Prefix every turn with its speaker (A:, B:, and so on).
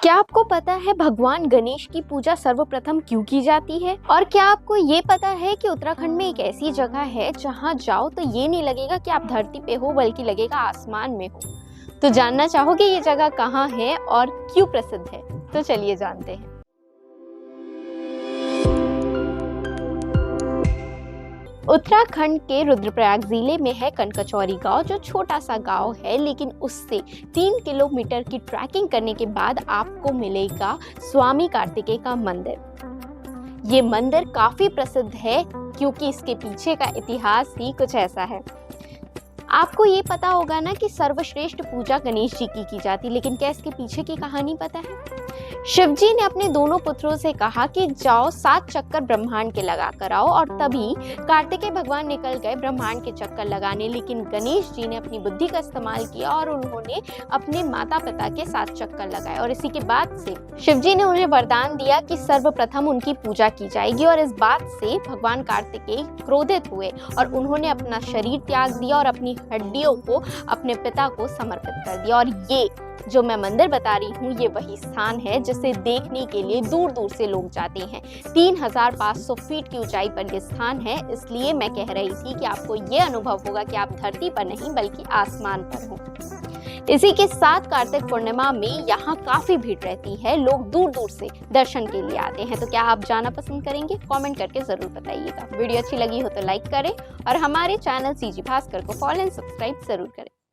A: क्या आपको पता है भगवान गणेश की पूजा सर्वप्रथम क्यों की जाती है? और क्या आपको ये पता है कि उत्तराखंड में एक ऐसी जगह है जहाँ जाओ तो ये नहीं लगेगा कि आप धरती पे हो बल्कि लगेगा आसमान में हो। तो जानना चाहोगे ये जगह कहाँ है और क्यों प्रसिद्ध है? तो चलिए जानते हैं। उत्तराखंड के रुद्रप्रयाग जिले में है कनकचौरी गांव, जो छोटा सा गांव है, लेकिन उससे 3 किलोमीटर की ट्रैकिंग करने के बाद आपको मिलेगा स्वामी कार्तिकेय का मंदिर। ये मंदिर काफी प्रसिद्ध है क्योंकि इसके पीछे का इतिहास ही कुछ ऐसा है। आपको ये पता होगा ना कि सर्वश्रेष्ठ पूजा गणेश जी की जाती, लेकिन क्या इसके पीछे की कहानी पता है? शिव जी ने अपने दोनों पुत्रों से कहा कि जाओ 7 चक्कर ब्रह्मांड के लगा कर आओ, और तभी कार्तिकेय भगवान निकल गए ब्रह्मांड के चक्कर लगाने। लेकिन गणेश जी ने अपनी बुद्धि का इस्तेमाल किया और उन्होंने अपने माता पिता के 7 चक्कर लगाए, और इसी के बाद से शिव जी ने उन्हें वरदान दिया कि सर्वप्रथम उनकी पूजा की जाएगी। और इस बात से भगवान कार्तिकेय क्रोधित हुए और उन्होंने अपना शरीर त्याग दिया और अपनी हड्डियों को अपने पिता को समर्पित कर दिया। और ये जो मैं मंदिर बता रही हूँ, ये वही स्थान है जिसे देखने के लिए दूर दूर से लोग जाते हैं। 3500 फीट की ऊंचाई पर यह स्थान है, इसलिए मैं कह रही थी कि आपको ये अनुभव होगा कि आप धरती पर नहीं बल्कि आसमान पर हो। इसी के साथ कार्तिक पूर्णिमा में यहाँ काफी भीड़ रहती है, लोग दूर दूर से दर्शन के लिए आते हैं। तो क्या आप जाना पसंद करेंगे? कमेंट करके जरूर बताइएगा। वीडियो अच्छी लगी हो तो लाइक करें और हमारे चैनल सीजी भास्कर को फॉलो एंड सब्सक्राइब जरूर करें।